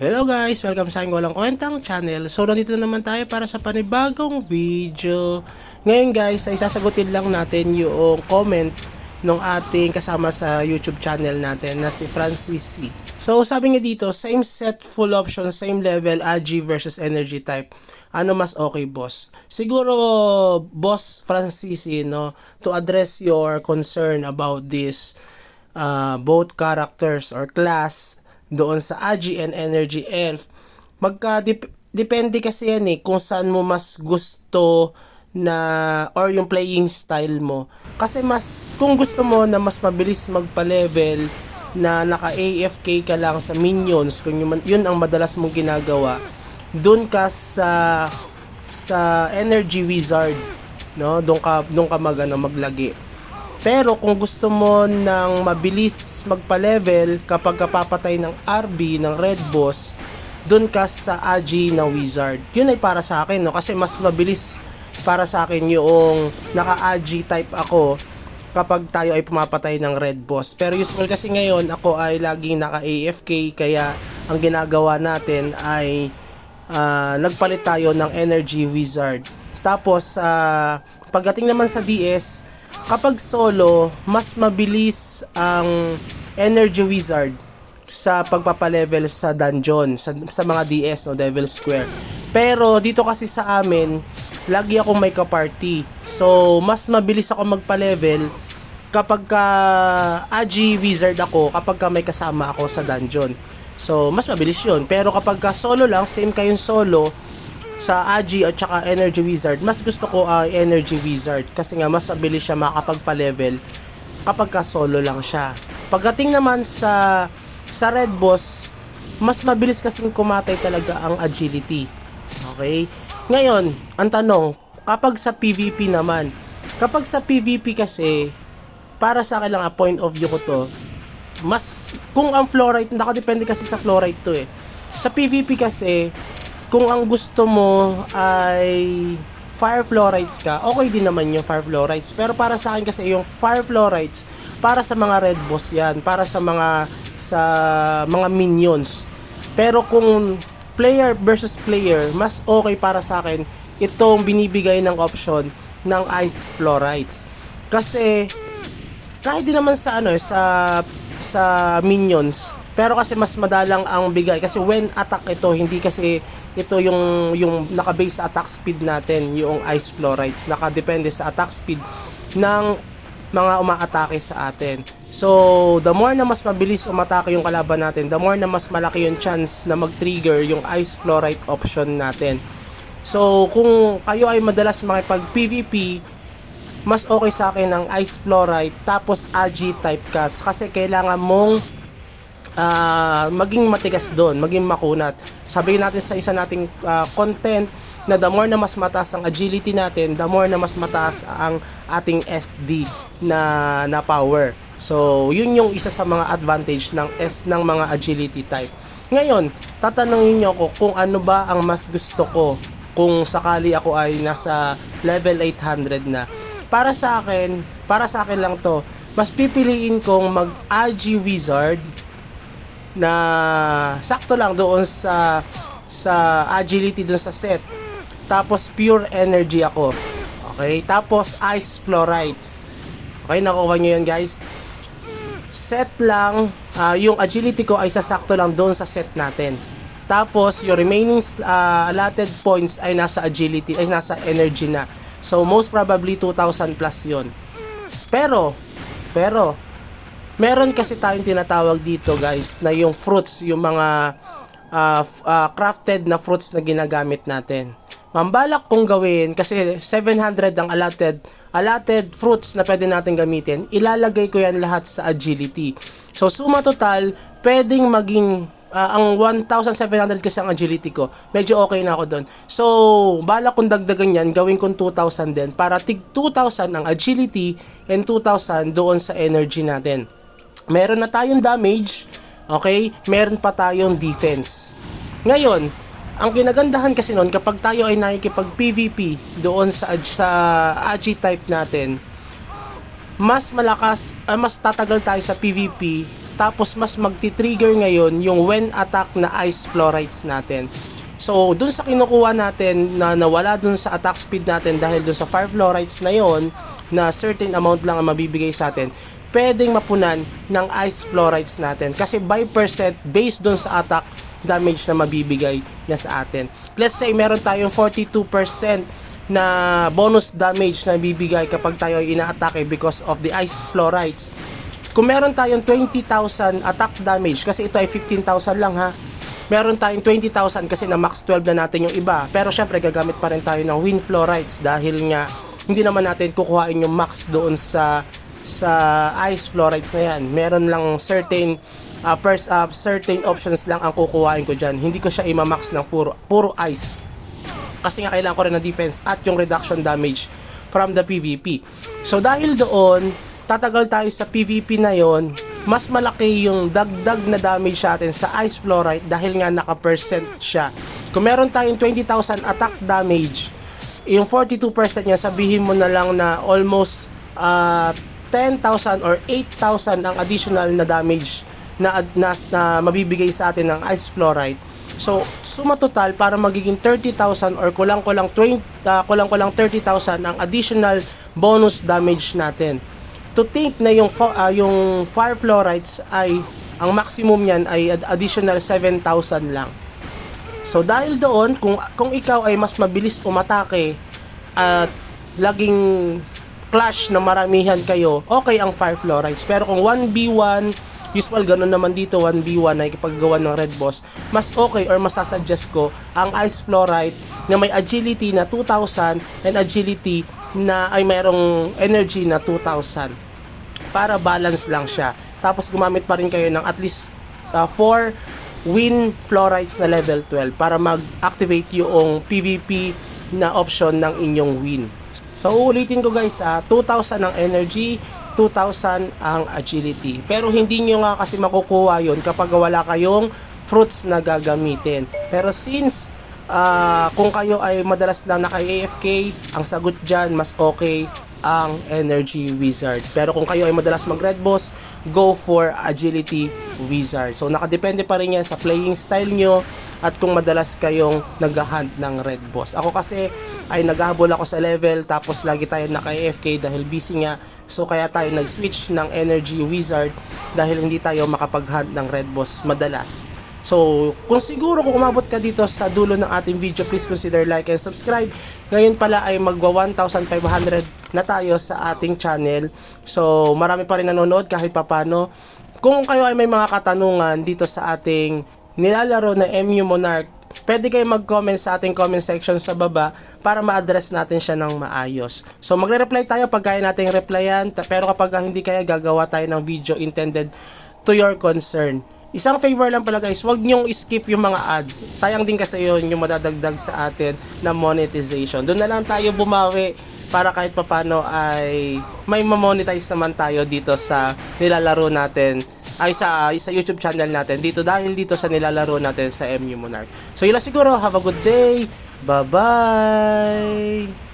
Hello guys! Welcome sa aking walang kwentang channel. So nandito na naman tayo para sa panibagong video. Ngayon guys ay sasagutin lang natin yung comment ng ating kasama sa YouTube channel natin na si Francis C. So sabi niya dito, same set, full option, same level, AG versus energy type. Ano mas okay boss? Siguro boss Francis C, no, to address your concern about this both characters or class doon sa Agi and Energy Elf. Depende kasi yan kung saan mo mas gusto na or yung playing style mo. Kasi mas kung gusto mo na mas mabilis magpa-level na naka AFK ka lang sa minions, kung yun ang madalas mong ginagawa, doon ka sa Energy Wizard, no? Doon ka maglagi. Pero kung gusto mo ng mabilis magpa-level kapag kapapatay ng RB, ng Red Boss, dun ka sa AG na Wizard. Yun ay para sa akin, no? Kasi mas mabilis para sa akin yung naka-AG type ako kapag tayo ay pumapatay ng Red Boss. Pero usual kasi ngayon, ako ay laging naka-AFK, kaya ang ginagawa natin ay nagpalit tayo ng Energy Wizard. Tapos, pagdating naman sa DS, kapag solo, mas mabilis ang Energy Wizard sa pagpapalevel sa dungeon, sa mga DS, no, Devil Square. Pero dito kasi sa amin, lagi akong may ka-party. So, mas mabilis ako magpa-level kapag ka AG Wizard ako, kapag ka may kasama ako sa dungeon. So, mas mabilis yun. Pero kapag ka solo lang, same kayong solo, sa AG at saka Energy Wizard, mas gusto ko ay Energy Wizard kasi nga mas mabilis siya makapagpa-level kapag ka solo lang siya. Pagdating naman sa Red Boss, mas mabilis kasing kumatay talaga ang agility. Okay? Ngayon, ang tanong, kapag sa PvP naman, kapag sa PvP kasi, para sa akin lang point of view ko to, mas, kung ang Fluorite, nakadepende kasi sa Fluorite to Sa PvP kasi, kung ang gusto mo ay Fire Fluorites ka, okay din naman yung Fire Fluorites. Pero para sa akin kasi yung Fire Fluorites, para sa mga Red Boss yan, para sa mga minions. Pero kung player versus player, mas okay para sa akin itong binibigay ng option ng Ice Fluorites. Kasi kahit din naman sa minions, pero kasi mas madalang ang bigay kasi when attack ito, hindi kasi ito yung naka-base sa attack speed natin, yung Ice Fluorites nakadepende sa attack speed ng mga umaatake sa atin. So the more na mas mabilis umatake yung kalaban natin, the more na mas malaki yung chance na mag-trigger yung Ice Fluorite option natin. So kung kayo ay madalas makipag PvP, mas okay sa akin ang Ice Fluorite tapos AG type cast kasi kailangan mong maging matigas doon, maging makunat. Sabihin natin sa isa nating content na the more na mas mataas ang agility natin, the more na mas mataas ang ating SD na power. So, yun yung isa sa mga advantage ng mga agility type. Ngayon, tatanungin niyo ako kung ano ba ang mas gusto ko kung sakali ako ay nasa level 800 na. Para sa akin lang to, mas pipiliin kong mag-AG Wizard na sakto lang doon sa agility doon sa set. Tapos pure energy ako. Okay? Tapos Ice Fluorites. Okay, nakuha nyo yun guys. Set lang, yung agility ko ay sasakto lang doon sa set natin. Tapos yung remaining allotted points ay nasa agility, ay nasa energy na. So most probably 2,000 plus yun. Pero meron kasi tayong tinatawag dito guys na yung fruits, yung mga crafted na fruits na ginagamit natin. Mambalak kong gawin kasi 700 ang allotted fruits na pwede natin gamitin. Ilalagay ko yan lahat sa agility. So suma total, pwedeng maging ang 1,700 kasi ang agility ko. Medyo okay na ako doon. So, balak kong dagdagan yan, gawin kong 2,000 din para tig 2,000 ang agility and 2,000 doon sa energy natin. Meron na tayong damage, okay? Meron pa tayong defense. Ngayon, ang ginagandahan kasi noon kapag tayo ay nakikipag PvP doon sa AG type natin, mas malakas, mas tatagal tayo sa PvP Tapos mas magti-trigger ngayon yung when attack na ice florites natin. So, dun sa kinukuha natin na nawala dun sa attack speed natin dahil dun sa fire florites na yon na certain amount lang ang mabibigay sa atin, pwedeng mapunan ng ice florites natin kasi by percent based dun sa attack damage na mabibigay niya sa atin. Let's say meron tayong 42% na bonus damage na bibigay kapag tayo ay ina-atake because of the ice florites. Kung meron tayong 20,000 attack damage, kasi ito ay 15,000 lang ha, meron tayong 20,000 kasi na max 12 na natin yung iba, pero syempre gagamit pa rin tayo ng wind florites dahil nga hindi naman natin kukuhain yung max doon sa ice florites na yan. Meron lang certain certain options lang ang kukuhain ko dyan. Hindi ko siya ima-max ng puro ice kasi nga kailangan ko rin ng defense at yung reduction damage from the PvP. So dahil doon tatagal tayo sa PvP na yon, mas malaki yung dagdag na damage sa atin sa ice florite dahil nga naka-percent siya. Kung meron tayong 20,000 attack damage, yung 42% niya, sabihin mo na lang na almost 10,000 or 8,000 ang additional na damage na mabibigay sa atin ng ice florite. So, suma total para magiging 30,000 or kulang-kulang 30,000 ang additional bonus damage natin. To think na yung fire florites ay ang maximum niyan ay additional 7,000 lang. So dahil doon kung ikaw ay mas mabilis umatake at laging clash na maramihan kayo, okay ang fire florites. Pero kung 1v1, usual ganun naman dito 1v1 na ikipaggawa ng red boss, mas okay or masasuggest ko ang ice florite na may agility na 2,000 and agility na ay mayroong energy na 2,000 para balance lang siya. Tapos gumamit pa rin kayo ng at least 4 wind florites na level 12 para mag-activate yung PvP na option ng inyong win. So uulitin ko guys, 2,000 ang energy, 2,000 ang agility. Pero hindi nyo nga kasi makukuha yon kapag wala kayong fruits na gagamitin. Pero since kung kayo ay madalas lang naka-AFK, ang sagot dyan mas okay ang energy wizard. Pero kung kayo ay madalas mag red boss, go for agility wizard. So nakadepende pa rin yan sa playing style nyo at kung madalas kayong nag-hunt ng red boss. Ako kasi ay naghahabol ako sa level tapos lagi tayo naka-AFK dahil busy nga. So kaya tayo nag-switch ng energy wizard dahil hindi tayo makapag-hunt ng red boss madalas. So, kung siguro kung umabot ka dito sa dulo ng ating video, please consider like and subscribe. Ngayon pala ay magwa 1,500 na tayo sa ating channel. So, marami pa rin nanonood kahit papano. Kung kayo ay may mga katanungan dito sa ating nilalaro na MU Monarch, pwede kayo mag-comment sa ating comment section sa baba para ma-address natin siya ng maayos. So, magre-reply tayo pag kaya nating replyan, pero kapag hindi kaya, gagawa tayo ng video intended to your concern. Isang favor lang pala guys, wag nyong skip yung mga ads. Sayang din kasi yun yung madadagdag sa atin na monetization. Doon na lang tayo bumawi para kahit papano ay may ma-monetize naman tayo dito sa nilalaro natin, ay sa YouTube channel natin dito, dahil dito sa nilalaro natin sa MU Monarch. So yun lang siguro, have a good day, bye bye.